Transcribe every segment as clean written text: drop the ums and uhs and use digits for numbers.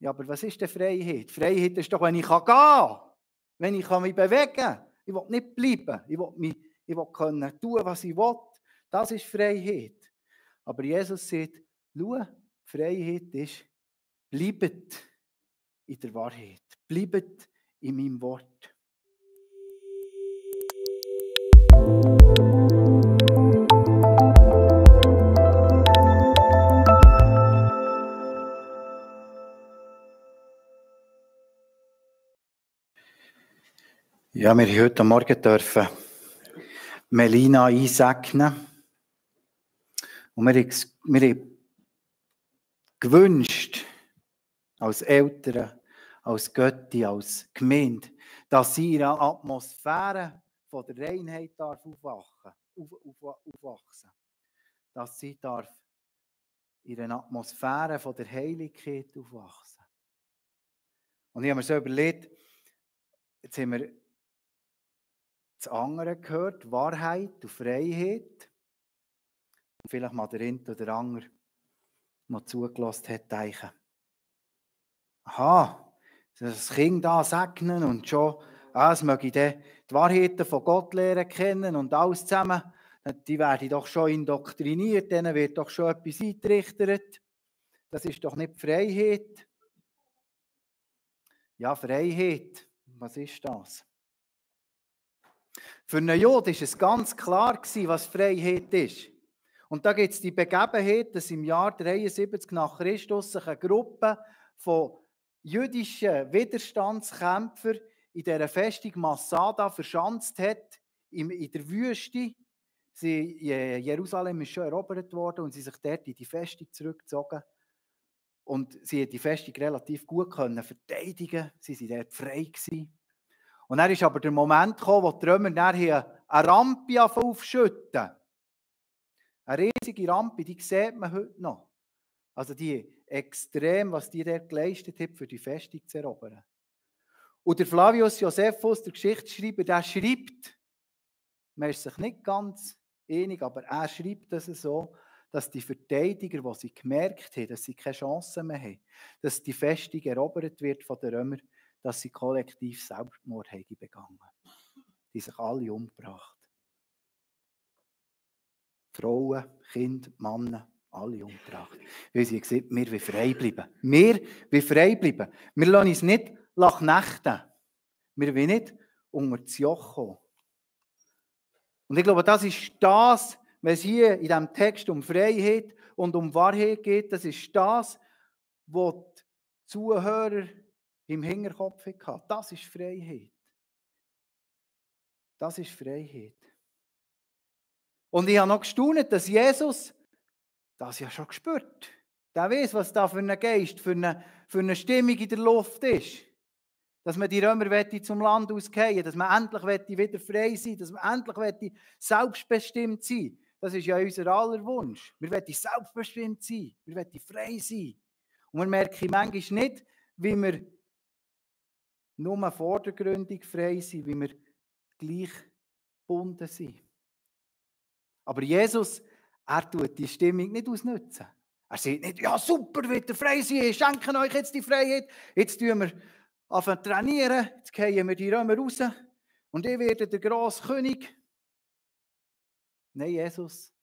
Ja, aber was ist denn Freiheit? Freiheit ist doch, wenn ich gehen kann, wenn ich mich bewegen kann. Ich will nicht bleiben. Ich will können tun, was ich will. Das ist Freiheit. Aber Jesus sagt, schau, Freiheit ist, bleibt in der Wahrheit. Bleibt in meinem Wort. Ja, wir dürfen heute Morgen Melina einsegnen. Und wir haben gewünscht, als Eltern, als Götti, als Gemeinde, dass sie in einer Atmosphäre von der Reinheit aufwachsen. Dass sie in einer Atmosphäre von der Heiligkeit aufwachsen. Und ich habe mir so überlegt, jetzt haben wir das andere gehört, Wahrheit und Freiheit. Und vielleicht mal der eine oder andere, der zugelassen hat, denken, aha, das Kind da segnen und schon, es möge die Wahrheiten von Gott lernen kennen und alles zusammen, die werden doch schon indoktriniert, denen wird doch schon etwas eingetrichtert. Das ist doch nicht Freiheit. Ja, Freiheit, was ist das? Für einen Juden war es ganz klar, was Freiheit ist. Und da gibt es die Begebenheit, dass im Jahr 73 nach Christus sich eine Gruppe von jüdischen Widerstandskämpfern in dieser Festung Masada verschanzt hat, in der Wüste. Jerusalem ist schon erobert worden und sie sich dort in die Festung zurückgezogen. Und sie hat die Festung relativ gut verteidigen. Sie waren dort frei gewesen. Und dann ist aber der Moment gekommen, wo die Römer nachher eine Rampe aufschütten. Eine riesige Rampe, die sieht man heute noch. Also die extrem, was die dort geleistet haben, für die Festung zu erobern. Und der Flavius Josephus, der Geschichtsschreiber, der schreibt, man ist sich nicht ganz einig, aber er schreibt das so, dass die Verteidiger, die sie gemerkt haben, dass sie keine Chance mehr haben, dass die Festung erobert wird von den Römern, dass sie kollektiv Selbstmord haben begangen. Die sich alle umgebracht. Frauen, Kinder, Männer, alle umgebracht. Weil sie gesagt haben, wir wollen frei bleiben. Wir wollen frei bleiben. Wir lassen uns nicht knechten. Wir wollen nicht unter das Joch kommen. Und ich glaube, das ist das, wenn es hier in diesem Text um Freiheit und um Wahrheit geht, das ist das, was die Zuhörer im Hinterkopf hatten. Das ist Freiheit. Das ist Freiheit. Und ich habe noch gestaunt, dass Jesus das ja schon gespürt. Der weiß, was da für ein Geist, für eine Stimmung in der Luft ist. Dass man die Römer zum Land ausgehen, dass man endlich wieder frei sein, dass man endlich selbstbestimmt sein. Das ist ja unser aller Wunsch. Wir wollen selbstbestimmt sein, wir wollen frei sein. Und wir merken manchmal nicht, wie wir nur vordergründig frei sind, wie wir gleich gebunden sind. Aber Jesus, er tut die Stimmung nicht ausnutzen. Er sagt nicht, ja super, wird ihr frei sein, ich schenke euch jetzt die Freiheit, jetzt tun wir anfangen zu trainieren, jetzt gehen wir die Römer raus und ich werde der grosse König. Nein, Jesus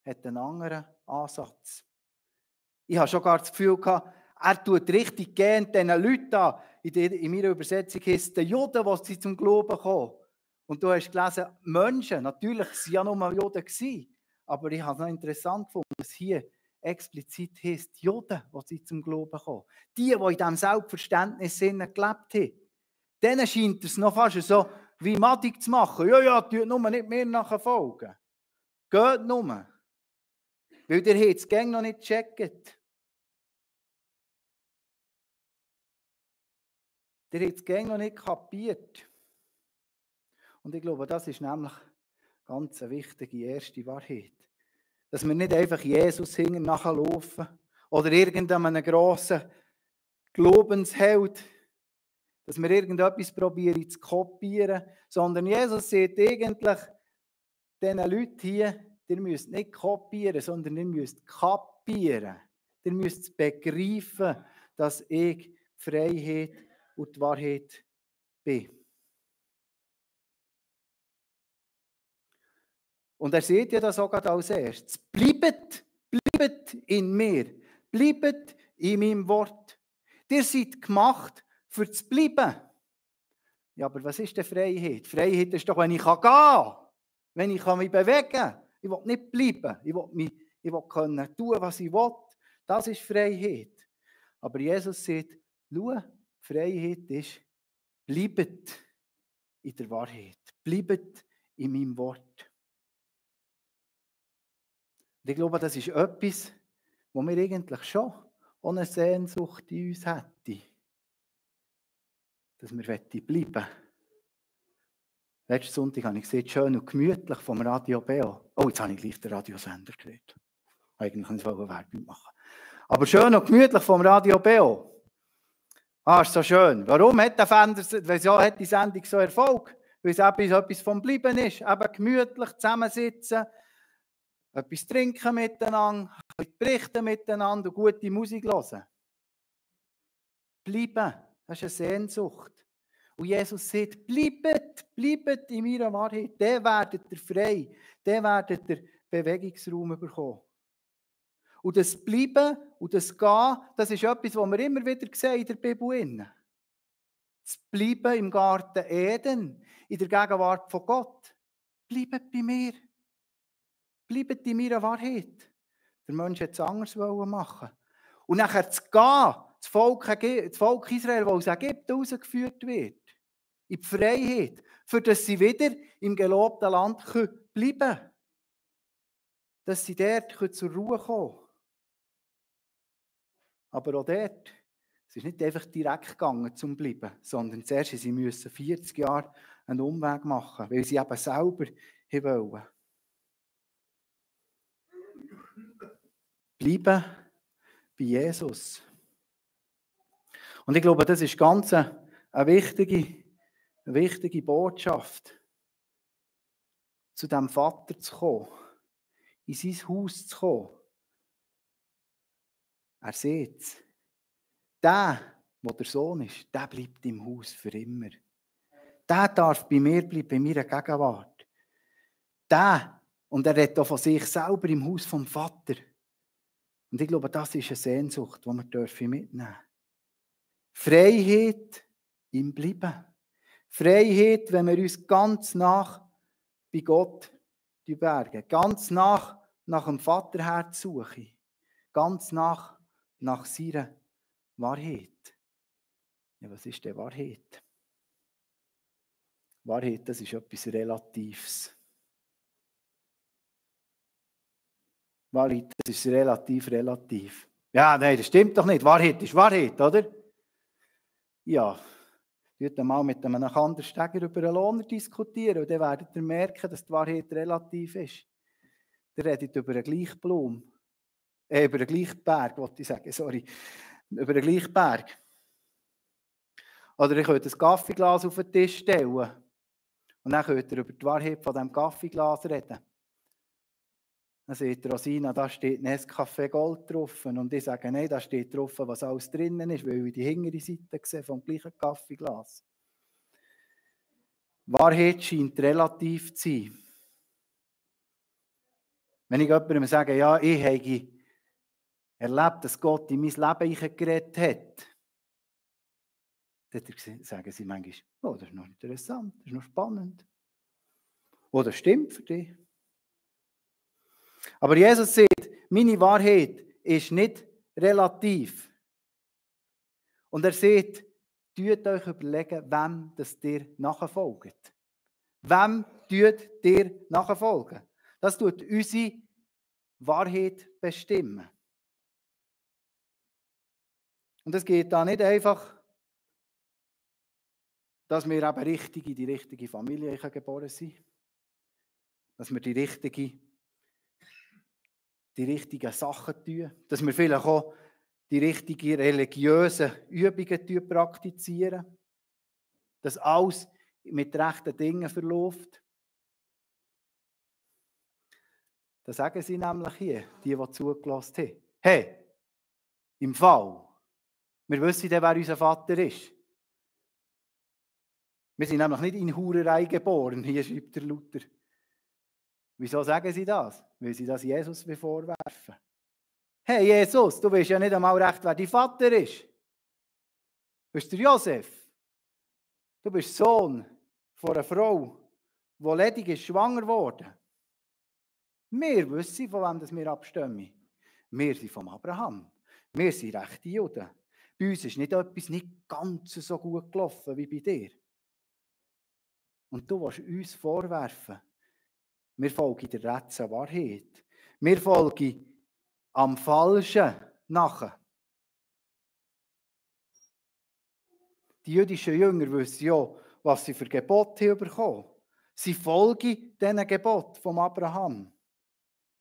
hat einen anderen Ansatz. Ich habe schon gar das Gefühl gehabt, er tut richtig gern diesen Leuten da, in meiner Übersetzung heißt es den Juden, die sie zum Glauben kommen. Und du hast gelesen, Menschen, natürlich waren ja nur Juden gewesen, aber ich habe es noch interessant gefunden, dass hier explizit heisst, die Juden, die zum Glauben kommen. Die in diesem Selbstverständnis gelebt haben. Denen scheint es noch fast so wie Madig zu machen. Ja, tut nur nicht mehr nachfolgen. Geht nur. Weil ihr habt es gäng noch nicht gecheckt. Ihr habt es gäng noch nicht kapiert. Und ich glaube, das ist nämlich ganz eine wichtige erste Wahrheit. Dass wir nicht einfach Jesus hinten nachlaufen oder irgendeinem grossen Glaubensheld, dass wir irgendetwas probieren zu kopieren, sondern Jesus sagt eigentlich diesen Leuten hier, ihr müsst nicht kopieren, sondern ihr müsst kapieren. Ihr müsst es begreifen, dass ich die Freiheit und die Wahrheit bin. Und er sieht ja das auch gerade als erstes. Bleibt in mir. Bleibt in meinem Wort. Ihr seid gemacht, für zu bleiben. Ja, aber was ist denn Freiheit? Freiheit ist doch, wenn ich gehen kann. Wenn ich mich bewegen kann. Ich will nicht bleiben. Ich will können tun, was ich will. Das ist Freiheit. Aber Jesus sagt, schau, Freiheit ist, bleibt in der Wahrheit. Bleibt in meinem Wort. Und ich glaube, das ist etwas, wo wir eigentlich schon eine Sehnsucht in uns hätten. Dass wir bleiben wollen. Letzten Sonntag habe ich gesehen, schön und gemütlich vom Radio Beo. Oh, jetzt habe ich gleich den Radiosender geredet. Eigentlich wollte ich Werbung machen. Aber schön und gemütlich vom Radio Beo. Ah, ist so schön. Warum hat der Wieso hat die Sendung so Erfolg? Weil es etwas vom Bleiben ist. Eben gemütlich zusammensitzen, etwas trinken miteinander, berichten miteinander und gute Musik hören. Bleiben, das ist eine Sehnsucht. Und Jesus sagt, bleibt in meiner Wahrheit, dann werdet ihr frei, dann werdet ihr Bewegungsraum bekommen. Und das Bleiben und das Gehen, das ist etwas, was wir immer wieder sehen in der Bibel. Das Bleiben im Garten Eden, in der Gegenwart von Gott. Bleibt bei mir. Bleibt in meiner Wahrheit. Der Mensch hätte es anders machen. Und nachher zu gehen, das Volk Israel, das aus Ägypten rausgeführt wird, in die Freiheit, für das sie wieder im gelobten Land bleiben können. Dass sie dort zur Ruhe kommen können. Aber auch dort, es ist nicht einfach direkt gegangen zum Bleiben, sondern zuerst mussten sie 40 Jahre einen Umweg machen, weil sie eben selber wollen. Bleiben bei Jesus. Und ich glaube, das ist ganz eine wichtige Botschaft, zu diesem Vater zu kommen, in sein Haus zu kommen. Er sieht es. Der der Sohn ist, der bleibt im Haus für immer. Der darf bei mir bleiben, bei meiner Gegenwart. Und er redet auch von sich selber im Haus vom Vater. Und ich glaube, das ist eine Sehnsucht, die wir mitnehmen dürfen. Freiheit im Bleiben. Freiheit, wenn wir uns ganz nach bei Gott bergen. Ganz nach dem Vaterherz suchen. Ganz nach seiner Wahrheit. Ja, was ist denn Wahrheit? Wahrheit, das ist etwas Relatives. Wahrheit, das ist relativ. Ja, nein, das stimmt doch nicht. Wahrheit ist Wahrheit, oder? Ja, Geht mal mit einem Kandersteiger über einen Lohner diskutieren und dann werdet ihr merken, dass die Wahrheit relativ ist. Ihr redet über einen Gleichblum. Über einen Gleichberg, wollte ich sagen, sorry. Über einen Gleichberg. Oder ihr könnt ein Kaffeeglas auf den Tisch stellen und dann könnt ihr über die Wahrheit von diesem Kaffeeglas reden. Dann sagt Rosina, da steht Nescafé Gold drauf. Und ich sage, nein, da steht drauf, was alles drinnen ist, weil ich die hintere Seite sehe vom gleichen Kaffeeglas. Wahrheit scheint relativ zu sein. Wenn ich jemandem sage, ja, ich habe erlebt, dass Gott in mein Leben geredet hat, dann sagen sie manchmal, oh, das ist noch interessant, das ist noch spannend. Oh, das stimmt für dich. Aber Jesus sagt, meine Wahrheit ist nicht relativ. Und er sagt, tut euch überlegen, wem das dir nachfolgt. Wem tut dir nachfolgen? Das tut unsere Wahrheit bestimmen. Und es geht da nicht einfach, dass wir eben richtig in die richtige Familie geboren sind. Dass wir die richtigen Sachen tun. Dass wir vielleicht auch die richtigen religiösen Übungen praktizieren. Dass alles mit rechten Dingen verläuft. Das sagen sie nämlich hier, die zugelassen haben. Hey, im Fall, Wir wissen dann, wer unser Vater ist. Wir sind nämlich nicht in Hurerei geboren, hier schreibt der Luther. Wieso sagen sie das? Weil sie das Jesus vorwerfen. Hey Jesus, du weißt ja nicht einmal recht, wer dein Vater ist. Du bist der Josef. Du bist Sohn von einer Frau, die ledig ist, schwanger geworden. Wir wissen, von wem wir abstammen. Wir sind vom Abraham. Wir sind rechte Juden. Bei uns ist nicht etwas nicht ganz so gut gelaufen wie bei dir. Und du willst uns vorwerfen, wir folgen der letzten Wahrheit. Wir folgen am Falschen nachher. Die jüdischen Jünger wissen ja, was sie für Gebote bekommen haben. Sie folgen diesen Geboten vom Abraham.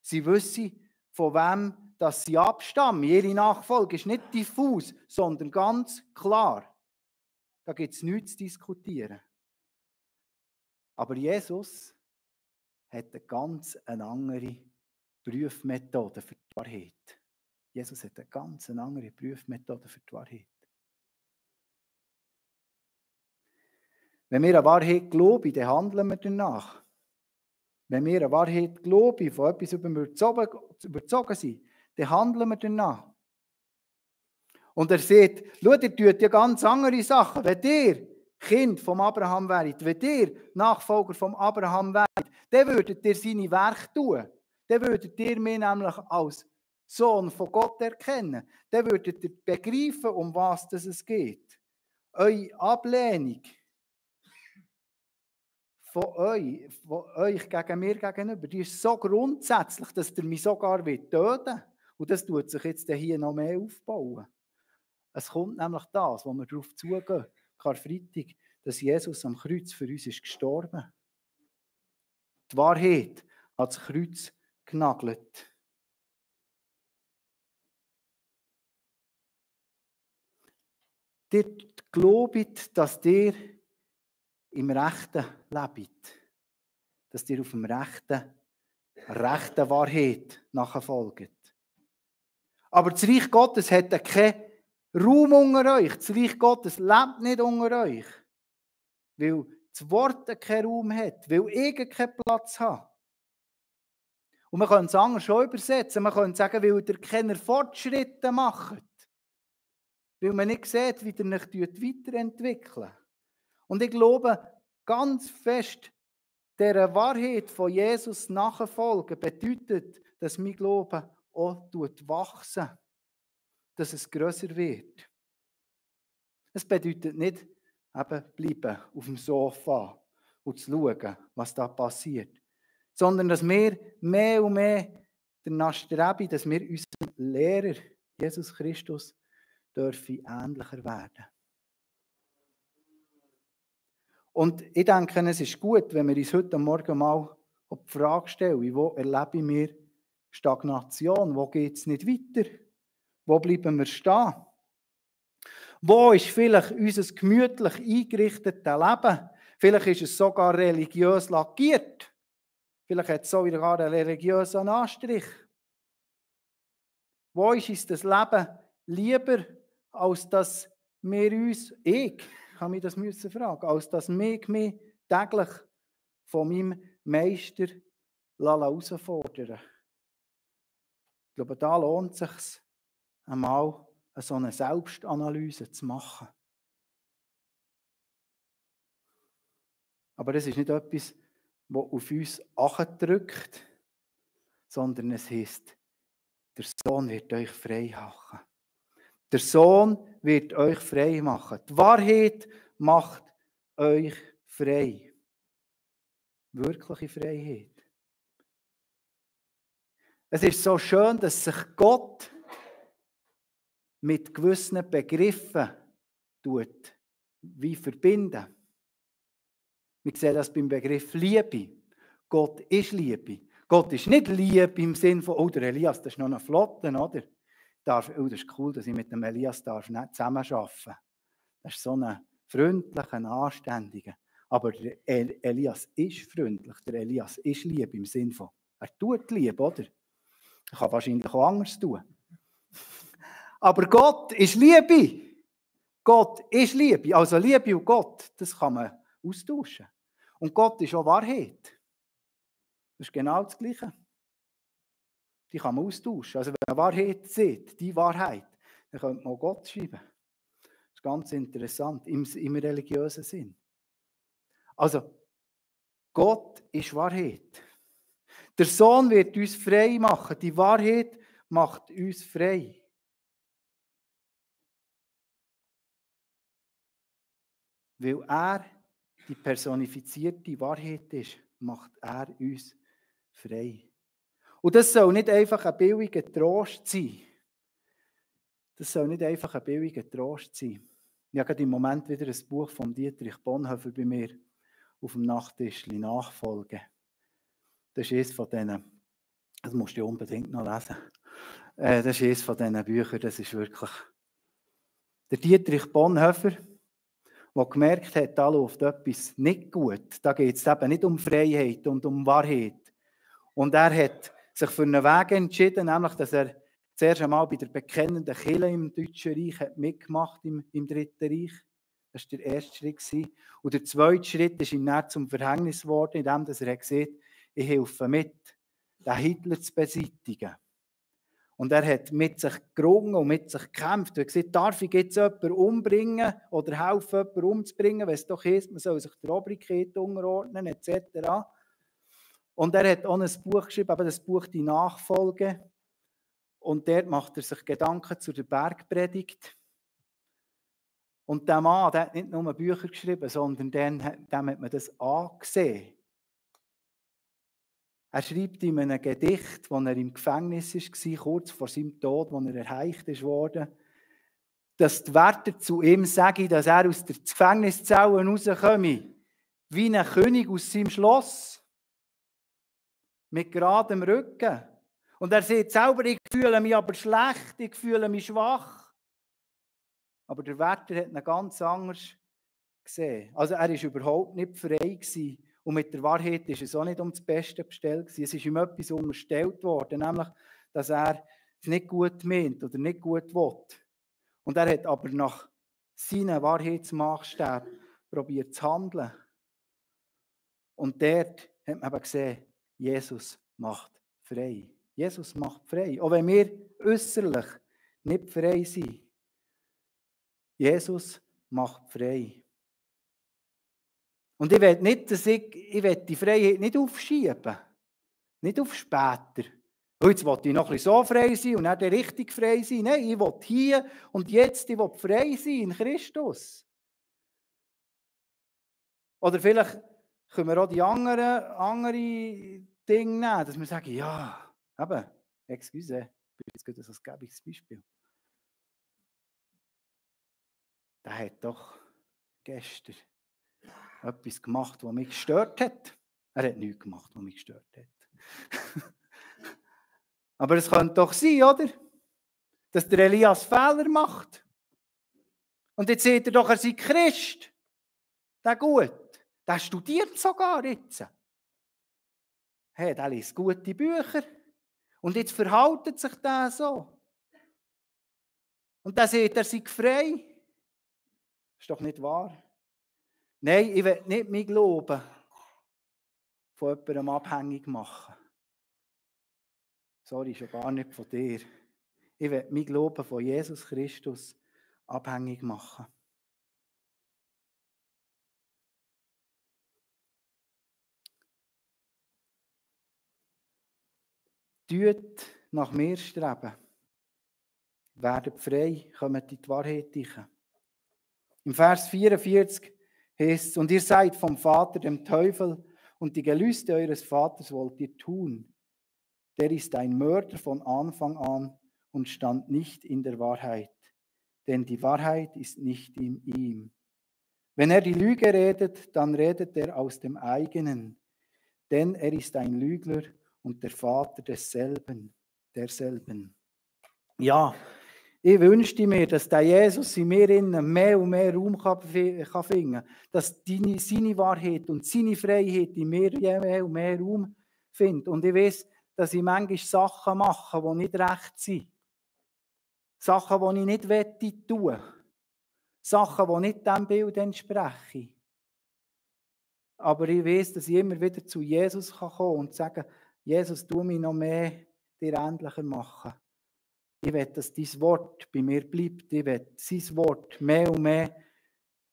Sie wissen, von wem dass sie abstammen. Ihre Nachfolge ist nicht diffus, sondern ganz klar. Da gibt es nichts zu diskutieren. Aber Jesus hat eine ganz andere Prüfmethode für die Wahrheit. Jesus hat eine ganz andere Prüfmethode für die Wahrheit. Wenn wir an Wahrheit glauben, dann handeln wir danach. Wenn wir an Wahrheit glauben, von etwas überzogen sind, dann handeln wir danach. Und er sagt, schaut, ihr tut ja ganz andere Sachen. Wenn ihr Kind vom Abraham wäret, wenn ihr Nachfolger vom Abraham wäret, dann würdet ihr seine Werke tun. Dann würdet ihr mich nämlich als Sohn von Gott erkennen. Dann würdet ihr begreifen, um was es geht. Eure Ablehnung von euch gegen mir gegenüber, die ist so grundsätzlich, dass ihr mich sogar töten wollt. Und das tut sich jetzt hier noch mehr aufbauen. Es kommt nämlich das, wo wir darauf zugehen, Karfreitag, dass Jesus am Kreuz für uns ist gestorben. Die Wahrheit hat das Kreuz genagelt. Ihr glaubt, dass ihr im Rechten lebt. Dass ihr auf dem rechten Wahrheit nachfolgt. Aber das Reich Gottes hat keinen Raum unter euch. Das Reich Gottes lebt nicht unter euch. Weil das Wort keinen Raum hat. Weil ich keinen Platz habe. Und man könnte es anders schon übersetzen. Man könnte sagen, weil ihr keine Fortschritte macht. Weil man nicht sieht, wie ihr euch weiterentwickelt. Und ich glaube ganz fest, dieser Wahrheit von Jesus nachfolgen bedeutet, dass mein Glaube auch wachsen, dass es grösser wird. Es bedeutet nicht, eben bleiben auf dem Sofa und zu schauen, was da passiert, sondern dass wir mehr und mehr danach streben, dass wir unserem Lehrer, Jesus Christus, dürfen ähnlicher werden. Und ich denke, es ist gut, wenn wir uns heute Morgen mal die Frage stellen, wo erlebe ich Stagnation? Wo geht es nicht weiter? Wo bleiben wir stehen? Wo ist vielleicht unser gemütlich eingerichtetes Leben? Vielleicht ist es sogar religiös lackiert. Vielleicht hat es sogar einen religiösen Anstrich. Wo ist uns das Leben lieber, als dass wir uns, ich kann mich das fragen, als dass ich mich täglich von meinem Meister herausfordern? Ich glaube, da lohnt es sich einmal, so eine Selbstanalyse zu machen. Aber das ist nicht etwas, das auf uns drückt, sondern es heisst, der Sohn wird euch frei machen. Der Sohn wird euch frei machen. Die Wahrheit macht euch frei. Wirkliche Freiheit. Es ist so schön, dass sich Gott mit gewissen Begriffen wie verbinden. Wir sehen das beim Begriff Liebe. Gott ist Liebe. Gott ist nicht Liebe im Sinne von, oh, der Elias, das ist noch ein Flotten, oder? Das ist cool, dass ich mit dem Elias zusammenarbeiten darf. Das ist so ein freundlicher, anständiger. Aber der Elias ist freundlich, der Elias ist Liebe im Sinne von, er tut Liebe, oder? Er kann wahrscheinlich auch anders tun. Aber Gott ist Liebe. Gott ist Liebe. Also Liebe und Gott, das kann man austauschen. Und Gott ist auch Wahrheit. Das ist genau das Gleiche. Die kann man austauschen. Also wenn man Wahrheit sieht, die Wahrheit, dann könnte man auch Gott schreiben. Das ist ganz interessant, im religiösen Sinn. Also, Gott ist Wahrheit. Der Sohn wird uns frei machen. Die Wahrheit macht uns frei. Weil er die personifizierte Wahrheit ist, macht er uns frei. Und das soll nicht einfach ein billiger Trost sein. Das soll nicht einfach ein billiger Trost sein. Ich habe gerade im Moment wieder ein Buch von Dietrich Bonhoeffer bei mir auf dem Nachttischchen nachfolgen. Das ist eines von denen, das musst du unbedingt noch lesen. Das ist eines von diesen Büchern, das ist wirklich... Der Dietrich Bonhoeffer, der gemerkt hat, da läuft etwas nicht gut. Da geht es eben nicht um Freiheit und um Wahrheit. Und er hat sich für einen Weg entschieden, nämlich, dass er zuerst einmal bei der bekennenden Kirche im Deutschen Reich hat mitgemacht, im Dritten Reich. Das war der erste Schritt. Und der zweite Schritt ist ihm dann zum Verhängnis geworden, indem er gesagt hat, ich helfe mit, den Hitler zu beseitigen. Und er hat mit sich gerungen und mit sich gekämpft. Er hat gesagt, darf ich jetzt jemanden umbringen oder helfen, jemanden umzubringen, wenn es doch ist, man soll sich der Obrigkeit unterordnen, etc. Und er hat auch ein Buch geschrieben, aber das Buch «Die Nachfolge». Und dort macht er sich Gedanken zu der Bergpredigt. Und der Mann, der hat nicht nur Bücher geschrieben, sondern dem hat man das angesehen. Er schreibt in einem Gedicht, als er im Gefängnis war, kurz vor seinem Tod, als er erheicht wurde, dass die Wärter zu ihm sagen, dass er aus der Gefängniszelle rauskomme, wie ein König aus seinem Schloss, mit geradem Rücken. Und er sagt selber, ich fühle mich aber schlecht, ich fühle mich schwach. Aber der Wärter hat ihn ganz anders gesehen. Also er war überhaupt nicht frei gewesen. Und mit der Wahrheit ist es auch nicht um das Beste bestellt gewesen. Es ist ihm etwas unterstellt worden, nämlich, dass er es nicht gut meint oder nicht gut will. Und er hat aber nach seinen Wahrheitsmaßstäben probiert zu handeln. Und dort hat man eben gesehen, Jesus macht frei. Jesus macht frei. Auch wenn wir äußerlich nicht frei sind. Jesus macht frei. Und ich will nicht, ich will die Freiheit nicht aufschieben. Nicht auf später. Und jetzt will ich noch ein bisschen so frei sein und dann richtig frei sein. Nein, ich will hier und jetzt, ich will frei sein in Christus. Oder vielleicht können wir auch die anderen Dinge nehmen, dass wir sagen, ja, eben, excuse, ich bin jetzt gerade ein gäbiges Beispiel. Der hat doch gestern etwas gemacht, was mich gestört hat. Er hat nichts gemacht, was mich gestört hat. Aber es könnte doch sein, oder? Dass der Elias Fehler macht. Und jetzt seht ihr doch, er sei Christ. Der gut. Der studiert sogar jetzt. Hey, der liest gute Bücher. Und jetzt verhält sich der so. Und dann sagt er sei frei. Das ist doch nicht wahr. Nein, ich will nicht mein Glauben von jemandem abhängig machen. Sorry, schon gar nicht von dir. Ich will mein Glauben von Jesus Christus abhängig machen. Tut nach mir streben. Werdet frei, kommt in die Wahrheit rein. Im Vers 44 heißt es, und ihr seid vom Vater, dem Teufel, und die Gelüste eures Vaters wollt ihr tun. Der ist ein Mörder von Anfang an und stand nicht in der Wahrheit, denn die Wahrheit ist nicht in ihm. Wenn er die Lüge redet, dann redet er aus dem eigenen, denn er ist ein Lügner und der Vater derselben. Ja, ich wünschte mir, dass der Jesus in mir innen mehr und mehr Raum kann finden kann, dass seine Wahrheit und seine Freiheit in mir mehr und mehr Raum findet. Und ich weiß, dass ich manchmal Sachen mache, die nicht recht sind. Sachen, die ich nicht tun will. Sachen, die nicht diesem Bild entsprechen. Aber ich weiß, dass ich immer wieder zu Jesus kommen kann und sagen, Jesus, tu mich noch mehr dir ähnlicher machen. Ich will, dass dein Wort bei mir bleibt. Ich will sein Wort mehr und mehr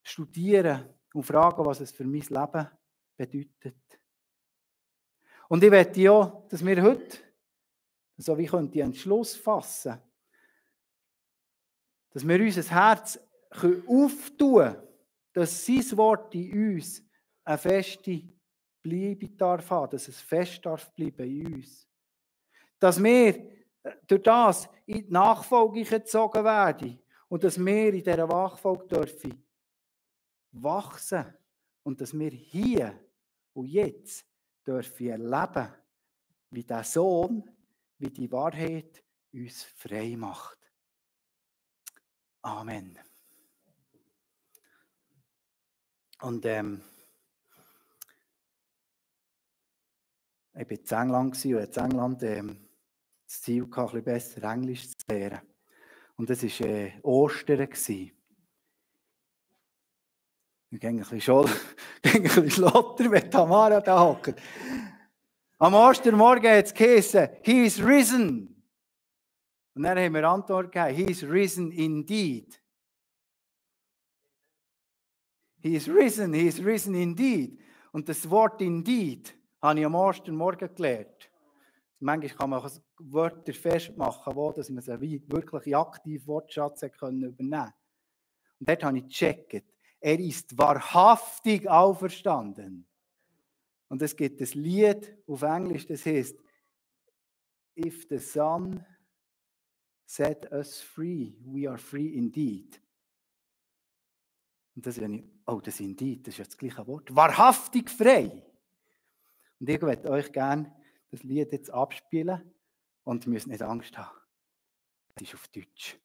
studieren und fragen, was es für mein Leben bedeutet. Und ich möchte ja, dass wir heute, so wie könnte ich einen Entschluss fassen, dass wir unser Herz auftun können, dass sein Wort in uns eine feste Bleibe darf haben, dass es fest darf bleiben in uns. Dass wir durch das in die Nachfolge gezogen werden und dass wir in dieser Nachfolge dürfen wachsen und dass wir hier und jetzt dürfen erleben, wie der Sohn, wie die Wahrheit uns frei macht. Amen. Und ich war in England und in England das Ziel gehabt, ein bisschen besser Englisch zu lernen. Und das war Ostern. Ich ging ein bisschen schlotter, wenn Tamara da hockt. Am Ostermorgen hat es geheißen, he is risen. Und dann haben wir Antwort gegeben, he is risen indeed. He is risen indeed. Und das Wort indeed habe ich am Ostermorgen gelernt. Manchmal kann man Wörter festmachen, wo dass man sie wirklich in aktiv Wortschatz übernehmen konnte. Und dort habe ich gecheckt, er ist wahrhaftig auferstanden. Und es gibt ein Lied auf Englisch, das heißt, If the Son set us free, we are free indeed. Und das ist das indeed, das ist ja das gleiche Wort. Wahrhaftig frei. Und ich möchte euch gerne das Lied jetzt abspielen und ihr müsst nicht Angst haben. Es ist auf Deutsch.